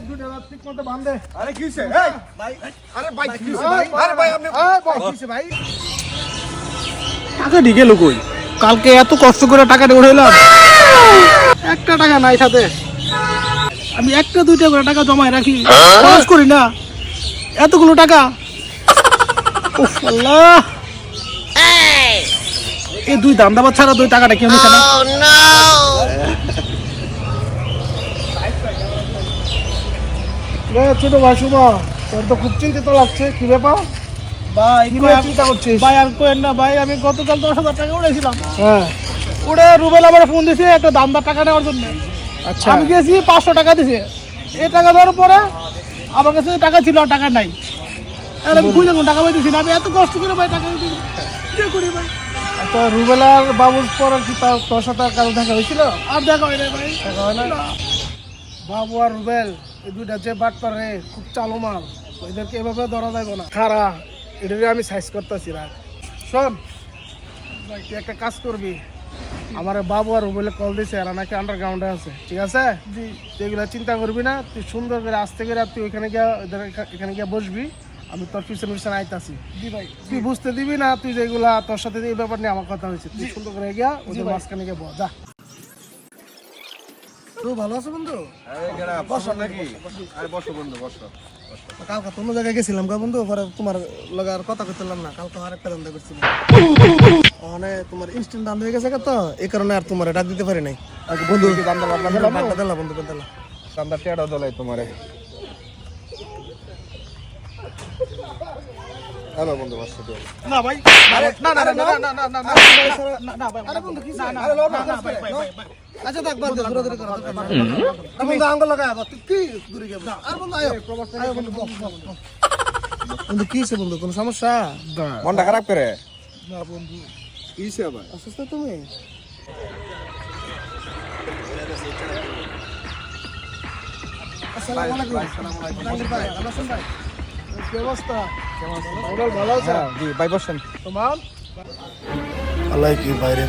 দুটো রাত ঠিক মতো বাঁধে। আরে কি হইছে? এই ভাই, আরে ভাই কি হইছে ভাই? আরে ভাই আপনি ভাই টাকা ঢিকে লুকোই কালকে এত কষ্ট করে টাকাটা উঠাইলাম, একটা টাকা নাই সাথে। আমি একটা দুইটা করে টাকা জমায় রাখি, খরচ করি না, এতগুলো টাকা। উফ আল্লাহ, এই দুই দান্দাবাদ ছাড়া দুই টাকাটা কেউ নিছে না। ছোট ভাই শুভা, তোর তো খুব চিন্তিত লাগছে, কি ব্যাপার ভাই? কি চিন্তা করছিস ভাই? আর কোয়েন না ভাই, আমি গতকাল 10,000 টাকা উড়েছিলাম। হ্যাঁ, উড়ে রুবেল আমার ফোন দিছে একটা দামদার টাকা নেওয়ার জন্য। আচ্ছা, আমি গেছি 500 টাকা দিছে। এই টাকা দেওয়ার পরে আমার কাছে টাকা ছিল, আর টাকা নাই। আর আমি বুঝলাম টাকা পাইতেছি না, আমি এত কষ্ট করে ভাই টাকা দিতে কি করি ভাই? আচ্ছা, রুবেলার বাবুর পর কি তোর সাথে আর কারো দেখা হয়েছিল? আর দেখা হয় না ভাই, দেখা হয় না। বাবু আর রুবেল এই দুইটা যে বাট পারে খুব চালু মাল, এদেরকে এভাবে ধরা যাবে না। খারা এটাকে আমি সাইজ করতেছি। রাখ শোন ভাই, তুই একটা কাজ করবি, আমার বাবু আর রুবেলে কল দিছে, এরা নাকি আন্ডারগ্রাউন্ডে আছে, ঠিক আছে? তুই এগুলা চিন্তা করবি না, তুই সুন্দর করে আসতে করে তুই ওইখানে গিয়ে এখানে গিয়ে বসবি, আমি তোর পিছনে পিছনে আইতাছি। জি ভাই, তুই বুঝতে দিবি না, তুই যেগুলা তোর সাথে এই ব্যাপার নিয়ে আমার কথা হয়েছে, তুই সুন্দর করে গিয়া ওদের মাঝখানে গিয়ে বস। যা, তো ভালো আছো বন্ধু? বসো নাকি? আরে বসো বন্ধু, বসো। কালকে অন্য জায়গায় গেছিলাম গা বন্ধু, পরে তোমার লগে আর কথা কইতাম না। কালকে আরেকটা ধান্দা করছিলাম, মানে তোমার ইনস্ট্যান্ট দাম হয়ে গেছে তো, এই কারণে আর তোমার ডাক দিতে পারি নাই। বন্ধু কি দান্দা লাগলা? দিলা বন্ধু, দিলা দান্দা টেড়া দলাই তোমারে। হ্যালো বন্ধু, বসো তো। না ভাই, আরে না না না না না না না না ভাই, আরে বন্ধু কি? না না আরে লো না না ভাই ভাই ভাই। আচ্ছা দেখ বন্ধু, দূরে করো বন্ধু, আঙ্গুল লাগা তুই কি দূরে গেল? আর বন্ধু আয় বন্ধু, বন্ধু কি হইছে বন্ধু, কোনো সমস্যা? মনটা খারাপ করে? না বন্ধু, কি হইছে আবার? অসুস্থ তুমি? আসসালামু আলাইকুম। জাহাঙ্গীর ভাই, ভালো আছেন ভাই? কি অবস্থা? ভালো আছে? জি ভাই, বসেন। তোমার আল্লাহ কি বাইরে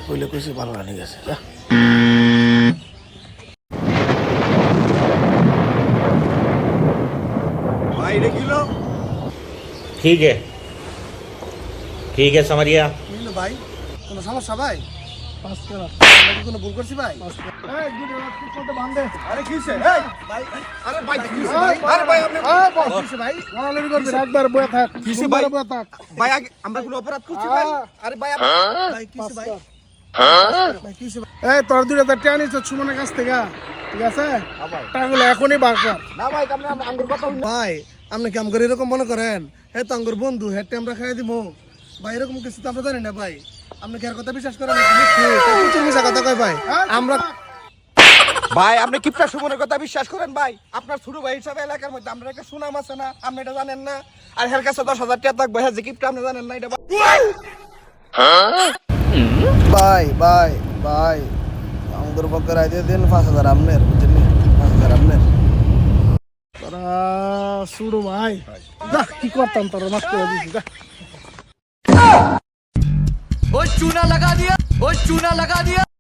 কইলে কইছি ভালো রানি গেছে। ভাই রে কিলো ठीक है समझ गया। বুঝলো ভাই, কোনো সমস্যা ভাই? কোনো ভুল করছি ভাই? আরে কি হইছে? এই ভাই, আরে ভাই কি হইছে ভাই? আরে ভাই আপনি ভাই লড়ালড়ি করবি না, একবার বয়ে থাক। কিসে ভাই? বয়ে থাক। ভাই আগে আমরা কোনো অপরাধ করছি ভাই? আরে ভাই ভাই কিসে ভাই? ভাই কিসে ভাই? এই তোর 2,000 টাকা নিছ সুমনের কাছ থেকে, ঠিক আছে? টাকাগুলো এখনই বার কর। না ভাই, আপনি আঙ্গুর কথা হইনা। ভাই আপনি কি আমগর এরকম মনে করেন? হ্যাঁ তো আঙ্গুর বন্ধু, হেঁটে আমরা খাই দিব ভাই, এরকম কিছু তো আমরা জানি না ভাই। আপনি কি আর কথা বিশ্বাস করেন? প্রচুর মিশা কথা কয় ভাই। আমরা ভাই আপনি কিপটা সুমনের কথা বিশ্বাস করেন ভাই? আপনার ছোট ভাই হিসাবে এলাকার মধ্যে আমরা একটা সুনাম আছে না, আপনি এটা জানেন না? আর হের কাছে 10,000 টাকা থাকবে, হ্যাঁ যে কিপটা আপনি জানেন না এটা? ভাই ভাই ভাই আমাদের পক্ষে রায় দিয়ে দিন 5,000 আমনের, বুঝলেন? 5,000 আমনের। তোরা শুরু ভাই, যা কি করতাম তোর মাফ করে দিছি। যা वो चूना लगा दिया